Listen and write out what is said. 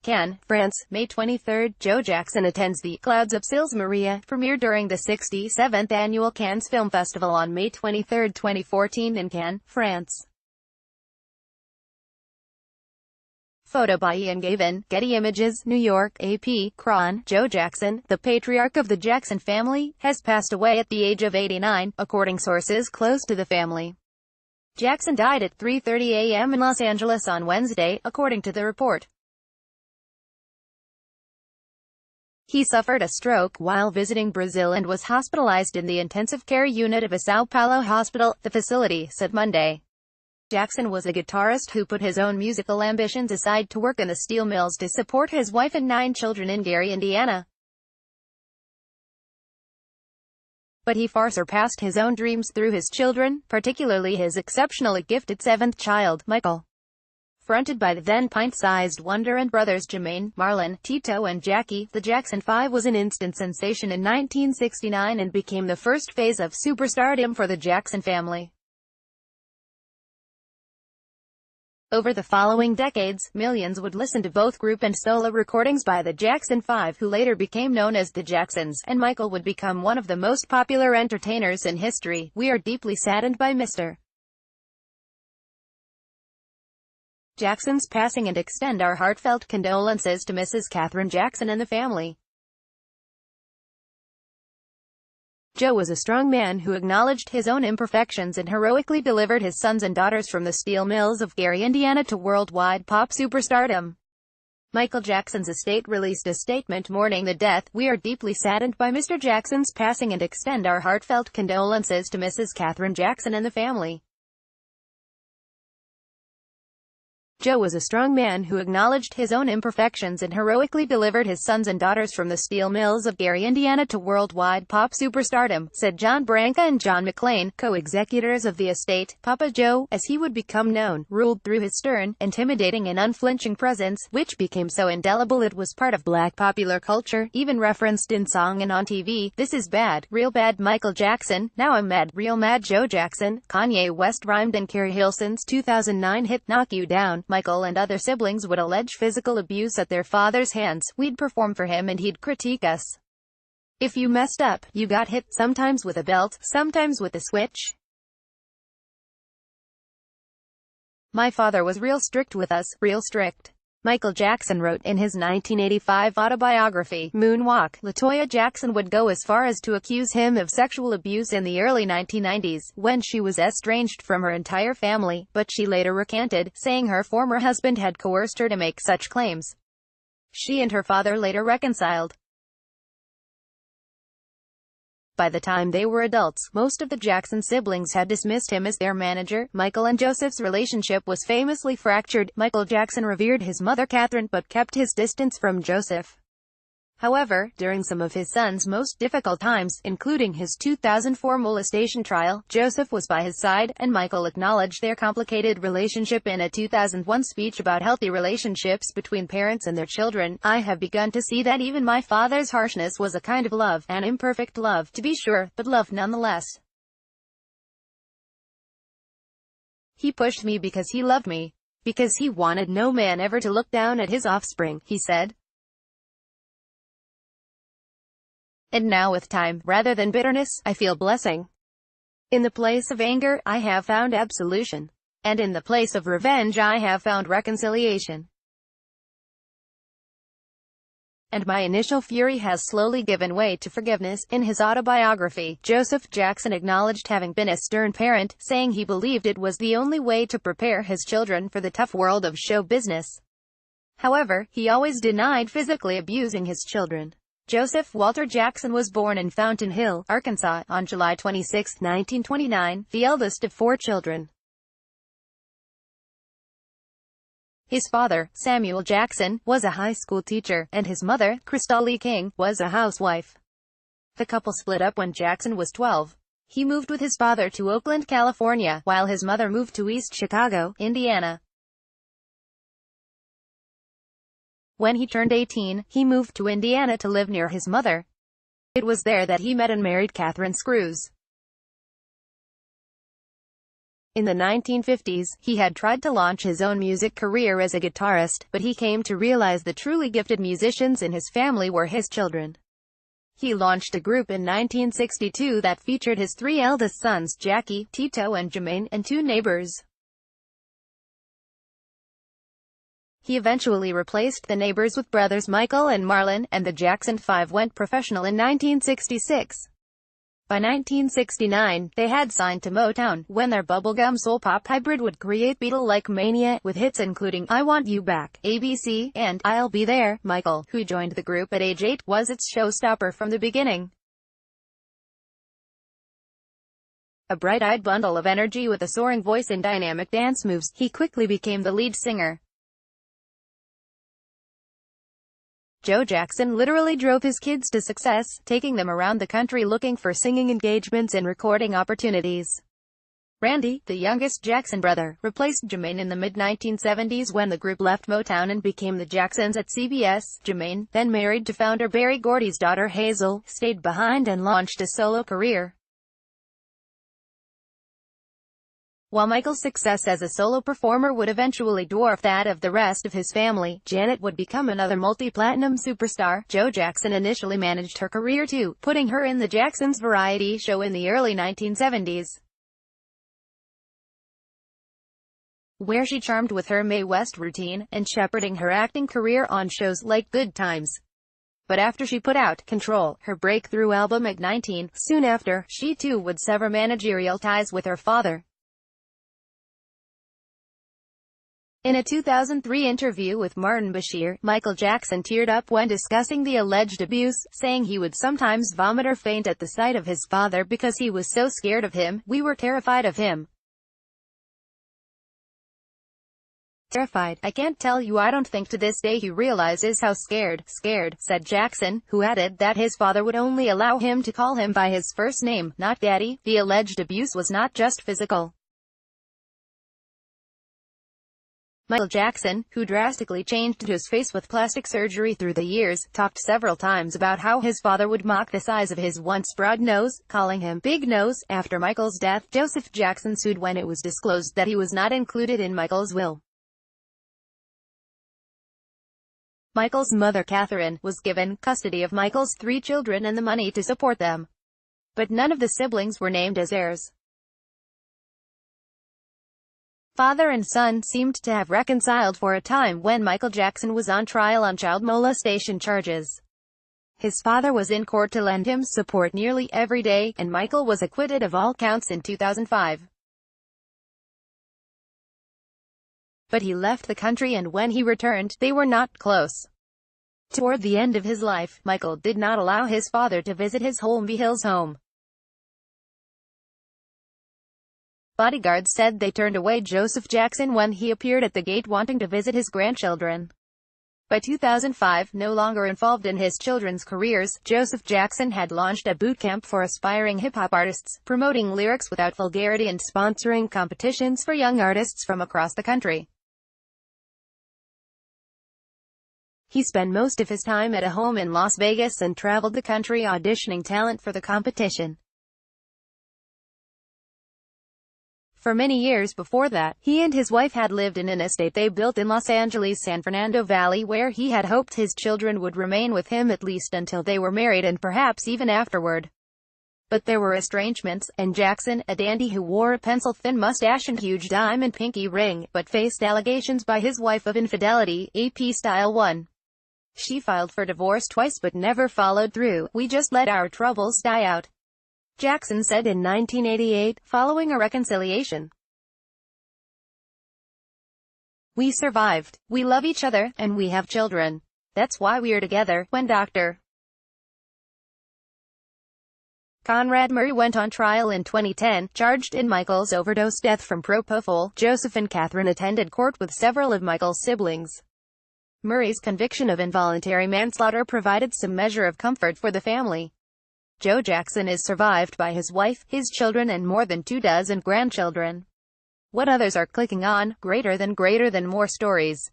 Cannes, France, May 23. Joe Jackson attends the Clouds of Sils Maria premiere during the 67th Annual Cannes Film Festival on May 23, 2014 in Cannes, France. Photo by Ian Gavin, Getty Images, New York, AP, Cron. Joe Jackson, the patriarch of the Jackson family, has passed away at the age of 89, according sources close to the family. Jackson died at 3:30 a.m. in Los Angeles on Wednesday, according to the report. He suffered a stroke while visiting Brazil and was hospitalized in the intensive care unit of a São Paulo hospital, the facility said Monday. Jackson was a guitarist who put his own musical ambitions aside to work in the steel mills to support his wife and 9 children in Gary, Indiana. But he far surpassed his own dreams through his children, particularly his exceptionally gifted 7th child, Michael. Fronted by the then pint-sized Wonder and brothers Jermaine, Marlon, Tito and Jackie, the Jackson 5 was an instant sensation in 1969 and became the first phase of superstardom for the Jackson family. Over the following decades, millions would listen to both group and solo recordings by the Jackson 5, who later became known as the Jacksons, and Michael would become one of the most popular entertainers in history. We are deeply saddened by Mr. Jackson's passing and extend our heartfelt condolences to Mrs. Katherine Jackson and the family. Joe was a strong man who acknowledged his own imperfections and heroically delivered his sons and daughters from the steel mills of Gary, Indiana to worldwide pop superstardom. Michael Jackson's estate released a statement mourning the death. We are deeply saddened by Mr. Jackson's passing and extend our heartfelt condolences to Mrs. Katherine Jackson and the family. Joe was a strong man who acknowledged his own imperfections and heroically delivered his sons and daughters from the steel mills of Gary, Indiana to worldwide pop superstardom, said John Branca and John McClane, co-executors of the estate. Papa Joe, as he would become known, ruled through his stern, intimidating and unflinching presence, which became so indelible it was part of black popular culture, even referenced in song and on TV. This is bad, real bad Michael Jackson, now I'm mad, real mad Joe Jackson, Kanye West rhymed, and Carrie Hilson's 2009 hit Knock You Down. Michael and other siblings would allege physical abuse at their father's hands. We'd perform for him and he'd critique us. If you messed up, you got hit, sometimes with a belt, sometimes with a switch. My father was real strict with us, real strict. Michael Jackson wrote in his 1985 autobiography, Moonwalk. LaToya Jackson would go as far as to accuse him of sexual abuse in the early 1990s, when she was estranged from her entire family, but she later recanted, saying her former husband had coerced her to make such claims. She and her father later reconciled. By the time they were adults, most of the Jackson siblings had dismissed him as their manager. Michael and Joseph's relationship was famously fractured. Michael Jackson revered his mother Catherine, but kept his distance from Joseph. However, during some of his son's most difficult times, including his 2004 molestation trial, Joseph was by his side, and Michael acknowledged their complicated relationship in a 2001 speech about healthy relationships between parents and their children. I have begun to see that even my father's harshness was a kind of love, an imperfect love, to be sure, but love nonetheless. He pushed me because he loved me. Because he wanted no man ever to look down at his offspring, he said. And now with time, rather than bitterness, I feel blessing. In the place of anger, I have found absolution. And in the place of revenge I have found reconciliation. And my initial fury has slowly given way to forgiveness. In his autobiography, Joseph Jackson acknowledged having been a stern parent, saying he believed it was the only way to prepare his children for the tough world of show business. However, he always denied physically abusing his children. Joseph Walter Jackson was born in Fountain Hill, Arkansas, on July 26, 1929, the eldest of 4 children. His father, Samuel Jackson, was a high school teacher, and his mother, Crystal Lee King, was a housewife. The couple split up when Jackson was 12. He moved with his father to Oakland, California, while his mother moved to East Chicago, Indiana. When he turned 18, he moved to Indiana to live near his mother. It was there that he met and married Catherine Screws. In the 1950s, he had tried to launch his own music career as a guitarist, but he came to realize the truly gifted musicians in his family were his children. He launched a group in 1962 that featured his three eldest sons, Jackie, Tito and Jermaine, and two neighbors. He eventually replaced the neighbors with brothers Michael and Marlon, and the Jackson Five went professional in 1966. By 1969, they had signed to Motown, when their bubblegum soul-pop hybrid would create Beatle-like mania, with hits including I Want You Back, ABC, and I'll Be There. Michael, who joined the group at age 8, was its showstopper from the beginning. A bright-eyed bundle of energy with a soaring voice and dynamic dance moves, he quickly became the lead singer. Joe Jackson literally drove his kids to success, taking them around the country looking for singing engagements and recording opportunities. Randy, the youngest Jackson brother, replaced Jermaine in the mid-1970s when the group left Motown and became the Jacksons at CBS. Jermaine, then married to founder Berry Gordy's daughter Hazel, stayed behind and launched a solo career. While Michael's success as a solo performer would eventually dwarf that of the rest of his family, Janet would become another multi-platinum superstar. Joe Jackson initially managed her career too, putting her in the Jacksons variety show in the early 1970s, where she charmed with her Mae West routine, and shepherding her acting career on shows like Good Times. But after she put out Control, her breakthrough album at 19, soon after, she too would sever managerial ties with her father. In a 2003 interview with Martin Bashir, Michael Jackson teared up when discussing the alleged abuse, saying he would sometimes vomit or faint at the sight of his father because he was so scared of him. We were terrified of him. Terrified. I can't tell you, I don't think to this day he realizes how scared, said Jackson, who added that his father would only allow him to call him by his first name, not Daddy. The alleged abuse was not just physical. Michael Jackson, who drastically changed his face with plastic surgery through the years, talked several times about how his father would mock the size of his once broad nose, calling him Big Nose. After Michael's death, Joseph Jackson sued when it was disclosed that he was not included in Michael's will. Michael's mother, Catherine, was given custody of Michael's three children and the money to support them. But none of the siblings were named as heirs. Father and son seemed to have reconciled for a time when Michael Jackson was on trial on child molestation charges. His father was in court to lend him support nearly every day, and Michael was acquitted of all counts in 2005. But he left the country, and when he returned, they were not close. Toward the end of his life, Michael did not allow his father to visit his Holmby Hills home. Bodyguards said they turned away Joseph Jackson when he appeared at the gate wanting to visit his grandchildren. By 2005, no longer involved in his children's careers, Joseph Jackson had launched a boot camp for aspiring hip-hop artists, promoting lyrics without vulgarity and sponsoring competitions for young artists from across the country. He spent most of his time at a home in Las Vegas and traveled the country auditioning talent for the competition. For many years before that, he and his wife had lived in an estate they built in Los Angeles' San Fernando Valley, where he had hoped his children would remain with him at least until they were married and perhaps even afterward. But there were estrangements, and Jackson, a dandy who wore a pencil-thin mustache and huge diamond pinky ring, but faced allegations by his wife of infidelity. AP Style 1. She filed for divorce twice but never followed through. We just let our troubles die out, Jackson said in 1988, following a reconciliation. We survived, we love each other, and we have children. That's why we're together. When Dr. Conrad Murray went on trial in 2010, charged in Michael's overdose death from propofol, Joseph and Catherine attended court with several of Michael's siblings. Murray's conviction of involuntary manslaughter provided some measure of comfort for the family. Joe Jackson is survived by his wife, his children and more than 24 grandchildren. What others are clicking on, greater than more stories.